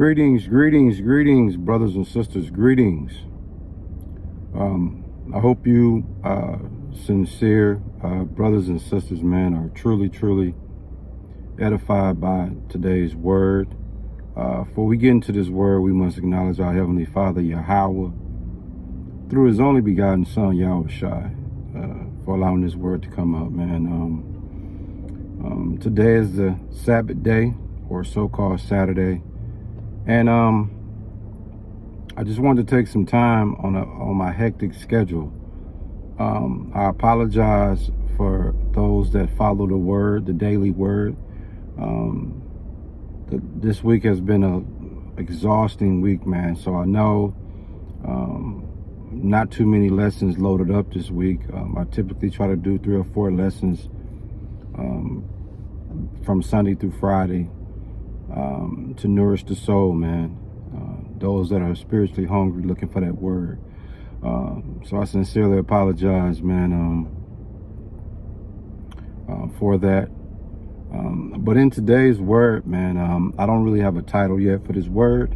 Greetings, brothers and sisters, greetings. I hope you sincere brothers and sisters, man, are truly edified by today's word. Before we get into this word, we must acknowledge our Heavenly Father, Yahweh, through His only begotten Son, Yahushai, for allowing this word to come up, man. Today is the Sabbath day, or so-called Saturday. And I just wanted to take some time on my hectic schedule. I apologize for those that follow the word, the daily word. This week has been a exhausting week, man. So I know not too many lessons loaded up this week. I typically try to do 3 or 4 lessons from Sunday through Friday. To nourish the soul, man. Those that are spiritually hungry, looking for that word. So I sincerely apologize, man, for that. But in today's word, man, I don't really have a title yet for this word,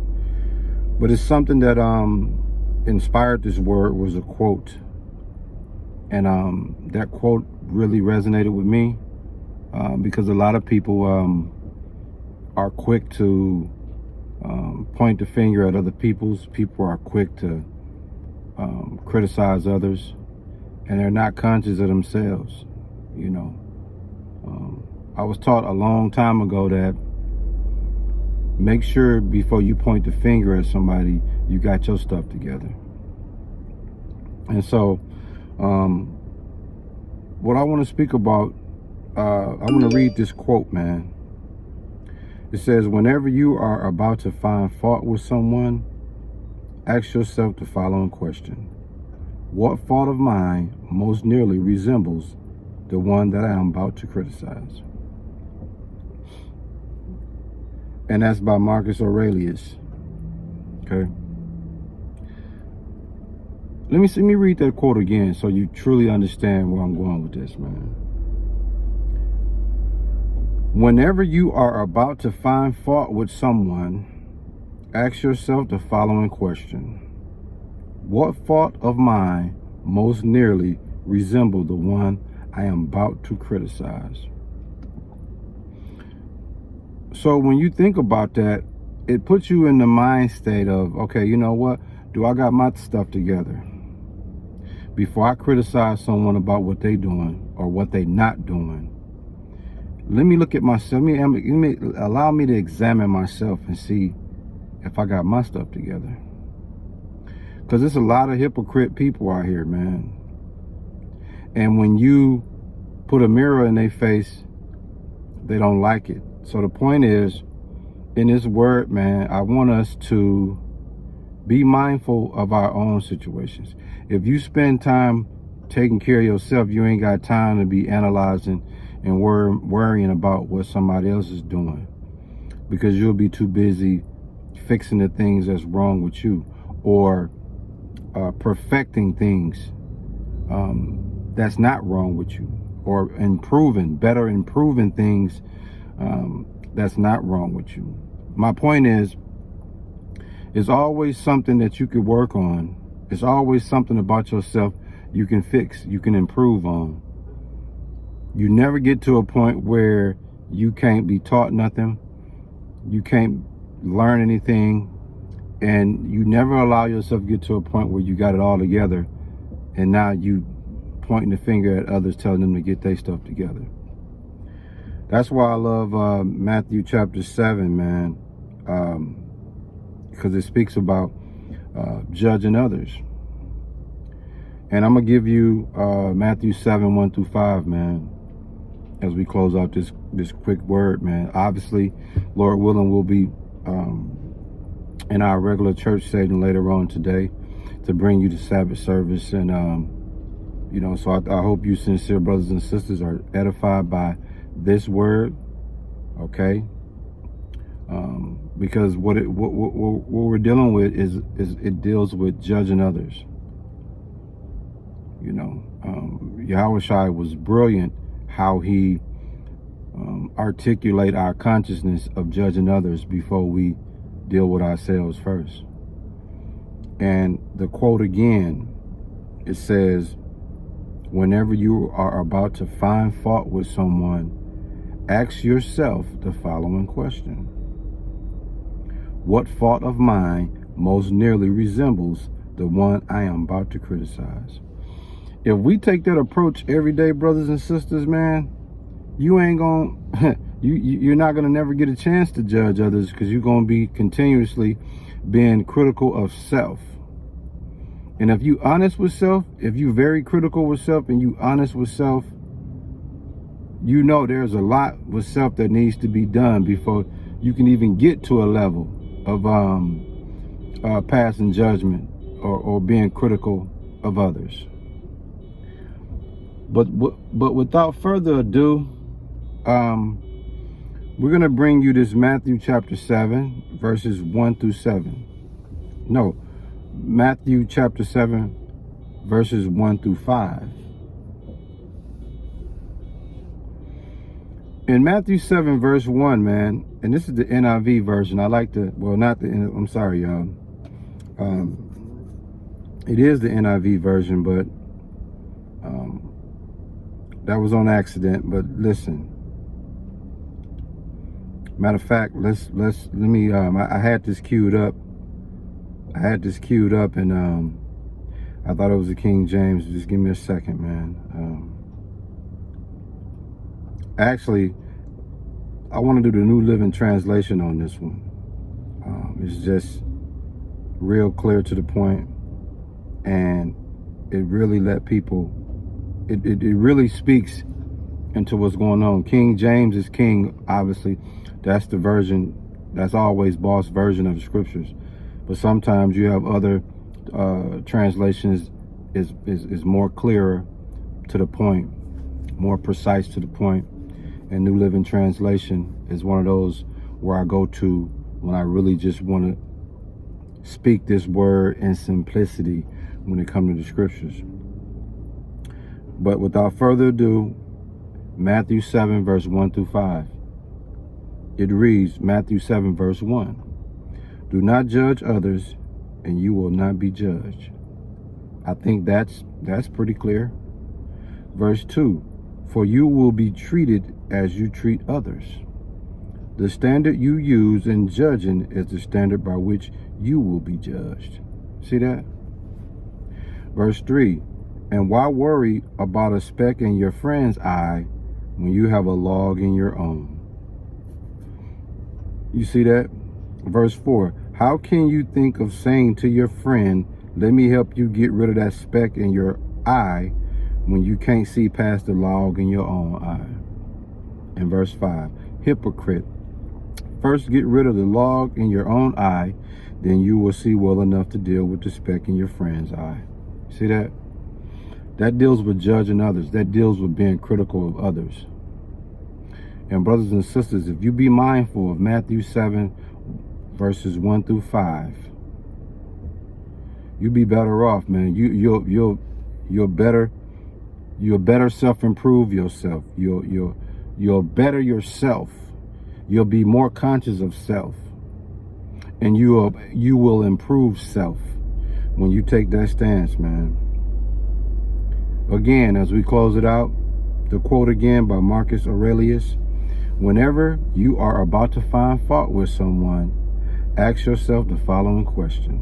but it's something that inspired this word was a quote, and that quote really resonated with me because a lot of people are quick to point the finger at other people are quick to criticize others, and they're not conscious of themselves. You know, I was taught a long time ago that make sure before you point the finger at somebody, you got your stuff together. And so what I want to speak about, I want to read this quote, man. It says, whenever you are about to find fault with someone, ask yourself the following question. What fault of mine most nearly resembles the one that I am about to criticize? And that's by Marcus Aurelius. Okay. Let me read that quote again so you truly understand where I'm going with this, man. Whenever you are about to find fault with someone, ask yourself the following question. What fault of mine most nearly resemble the one I am about to criticize? So when you think about that, it puts you in the mind state of, okay, you know what? Do I got my stuff together? Before I criticize someone about what they doing or what they not doing, let me look at myself. Allow me to examine myself and see if I got my stuff together. Because there's a lot of hypocrite people out here, man. And when you put a mirror in their face, they don't like it. So the point is, in this word, man, I want us to be mindful of our own situations. If you spend time taking care of yourself, you ain't got time to be analyzing and worrying about what somebody else is doing, because you'll be too busy fixing the things that's wrong with you, or perfecting things that's not wrong with you, or better improving things that's not wrong with you. My point is, it's always something that you could work on. It's always something about yourself you can fix, you can improve on. You never get to a point where you can't be taught nothing, you can't learn anything, and you never allow yourself to get to a point where you got it all together, and now you pointing the finger at others, telling them to get their stuff together. That's why I love Matthew chapter 7, man, because it speaks about judging others. And I'm going to give you Matthew 7, 1 through 5, man, as we close out this quick word, man. Obviously, Lord willing, we'll be in our regular church setting later on today to bring you the Sabbath service. And, you know, so I hope you sincere brothers and sisters are edified by this word, okay? Because what we're dealing with is it deals with judging others. You know, Yahushai was brilliant how he articulate our consciousness of judging others before we deal with ourselves first. And the quote again, it says, whenever you are about to find fault with someone, ask yourself the following question. What fault of mine most nearly resembles the one I am about to criticize? If we take that approach every day, brothers and sisters, man, you ain't gonna, you're not gonna never get a chance to judge others, because you're gonna be continuously being critical of self. And if you honest with self, if you very critical with self and you honest with self, you know there's a lot with self that needs to be done before you can even get to a level of passing judgment or being critical of others. But without further ado, we're going to bring you this Matthew chapter 7, verses 1 through 7. No, Matthew chapter 7, verses 1 through 5. In Matthew 7, verse 1, man, and this is the NIV version. I like the, well, not the, I'm sorry, y'all. It is the NIV version, but that was on accident. But listen, matter of fact, let me, I had this queued up. And I thought it was the King James. Just give me a second, man. Actually, I want to do the New Living Translation on this one. It's just real clear to the point, and it really let people, it really speaks into what's going on. King James is king, obviously. That's the version, that's always boss version of the scriptures. But sometimes you have other translations is more clearer to the point, more precise to the point. And New Living Translation is one of those where I go to when I really just want to speak this word in simplicity when it comes to the scriptures. But without further ado, Matthew 7, verse 1 through 5. It reads, Matthew 7, verse 1. Do not judge others, and you will not be judged. I think that's pretty clear. Verse 2. For you will be treated as you treat others. The standard you use in judging is the standard by which you will be judged. See that? Verse 3. And why worry about a speck in your friend's eye when you have a log in your own? You see that? Verse 4. How can you think of saying to your friend, let me help you get rid of that speck in your eye, when you can't see past the log in your own eye? And verse 5. Hypocrite. First get rid of the log in your own eye, then you will see well enough to deal with the speck in your friend's eye. See that? That deals with judging others. That deals with being critical of others. And brothers and sisters, if you be mindful of Matthew 7, verses 1 through 5, you'll be better off, man. You'll better self-improve yourself. You'll better yourself. You'll be more conscious of self. And you will improve self when you take that stance, man. Again, as we close it out, the quote again by Marcus Aurelius. Whenever you are about to find fault with someone, ask yourself the following question.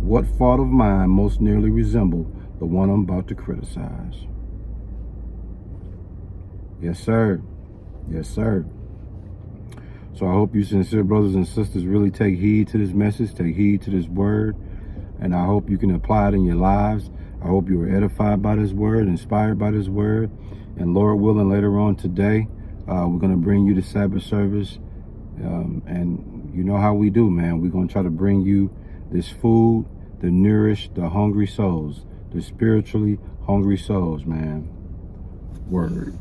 What fault of mine most nearly resemble the one I'm about to criticize? Yes, sir. Yes, sir. So I hope you sincere brothers and sisters really take heed to this message, take heed to this word, and I hope you can apply it in your lives. I hope you were edified by this word, inspired by this word, and Lord willing, later on today, we're going to bring you the Sabbath service, and you know how we do, man. We're going to try to bring you this food to nourish the hungry souls, the spiritually hungry souls, man. Word.